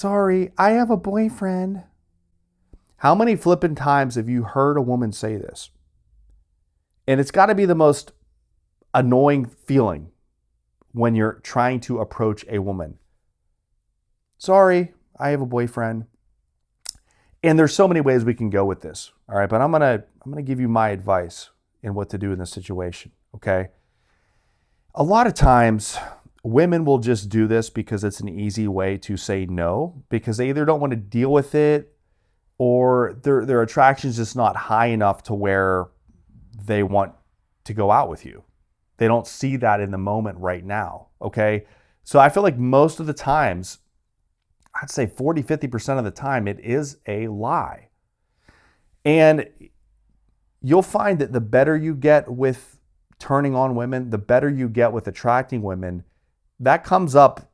sorry, I have a boyfriend. How many flippin' times have you heard a woman say this? And it's got to be the most annoying feeling when you're trying to approach a woman. Sorry, I have a boyfriend. And there's so many ways we can go with this. All right, but I'm gonna give you my advice in what to do in this situation. Okay. A lot of times women will just do this because it's an easy way to say no, because they either don't want to deal with it or their attraction is just not high enough to where they want to go out with you. They don't see that in the moment right now, okay? So I feel like most of the times, I'd say 40, 50% of the time, it is a lie. And you'll find that the better you get with turning on women, the better you get with attracting women, that comes up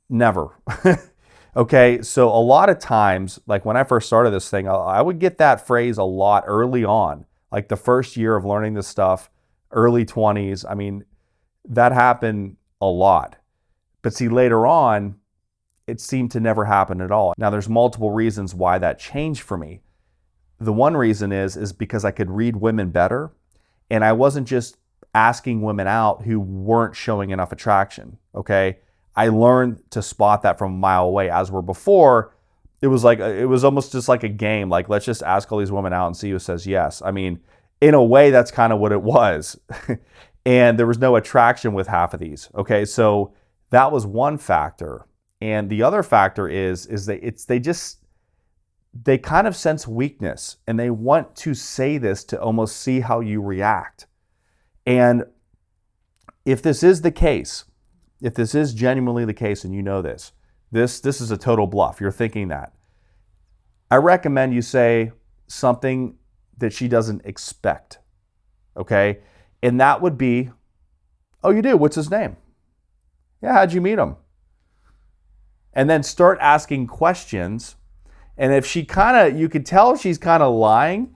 never. Okay, so a lot of times, like when I first started this thing, I would get that phrase a lot early on, like the first year of learning this stuff, early 20s. I mean, that happened a lot. But see, later on, it seemed to never happen at all. Now, there's multiple reasons why that changed for me. The one reason is because I could read women better, and I wasn't just asking women out who weren't showing enough attraction, okay? I learned to spot that from a mile away. As where before, it was almost just like a game. Like, let's just ask all these women out and see who says yes. I mean, in a way, that's kind of what it was. And there was no attraction with half of these. Okay, so that was one factor. And the other factor is that they kind of sense weakness, and they want to say this to almost see how you react. And if this is the case, if this is genuinely the case and you know this is a total bluff, you're thinking that, I recommend you say something that she doesn't expect, okay? And that would be, oh, you do? What's his name? Yeah, how'd you meet him? And then start asking questions. And if you could tell she's kind of lying,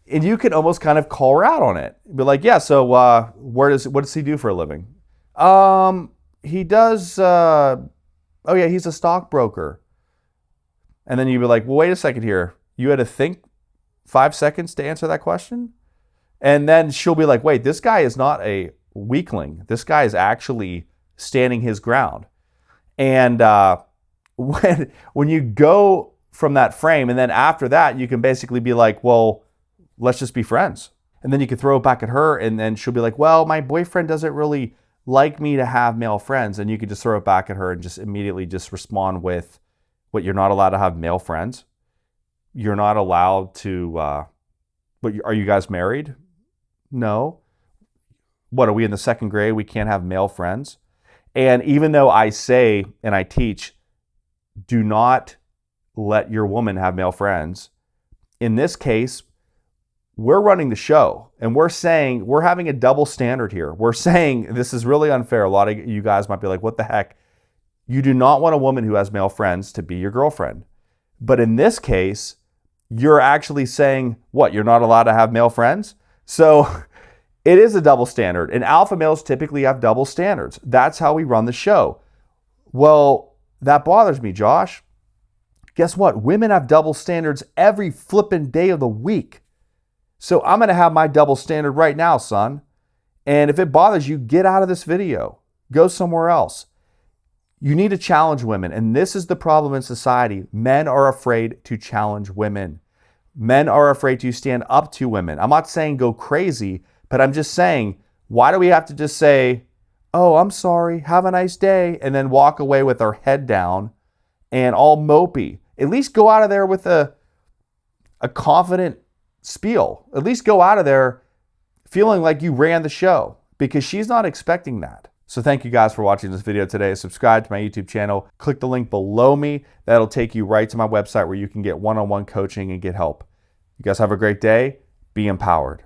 and you could almost kind of call her out on it. Be like, yeah, so what does he do for a living? He does, he's a stockbroker. And then you'd be like, well, wait a second here. You had to think 5 seconds to answer that question? And then she'll be like, wait, this guy is not a weakling. This guy is actually standing his ground. And when you go from that frame, and then after that, you can basically be like, well, let's just be friends. And then you can throw it back at her, and then she'll be like, well, my boyfriend doesn't really like me to have male friends. And you could just throw it back at her and just immediately just respond with, what, you're not allowed to have male friends? You're not allowed to, are you guys married? No. What, are we in the second grade? We can't have male friends? And even though I say and I teach, do not let your woman have male friends, in this case, we're running the show, and we're saying we're having a double standard here. We're saying this is really unfair. A lot of you guys might be like, what the heck? You do not want a woman who has male friends to be your girlfriend. But in this case, you're actually saying, what, you're not allowed to have male friends? So it is a double standard, and alpha males typically have double standards. That's how we run the show. Well, that bothers me, Josh. Guess what? Women have double standards every flippin' day of the week. So I'm going to have my double standard right now, son. And if it bothers you, get out of this video. Go somewhere else. You need to challenge women. And this is the problem in society. Men are afraid to challenge women. Men are afraid to stand up to women. I'm not saying go crazy, but I'm just saying, why do we have to just say, oh, I'm sorry, have a nice day, and then walk away with our head down and all mopey? At least go out of there with a confident spiel. At least go out of there feeling like you ran the show, because she's not expecting that. So thank you guys for watching this video today. Subscribe to my YouTube channel. Click the link below me. That'll take you right to my website where you can get one-on-one coaching and get help. You guys have a great day. Be empowered.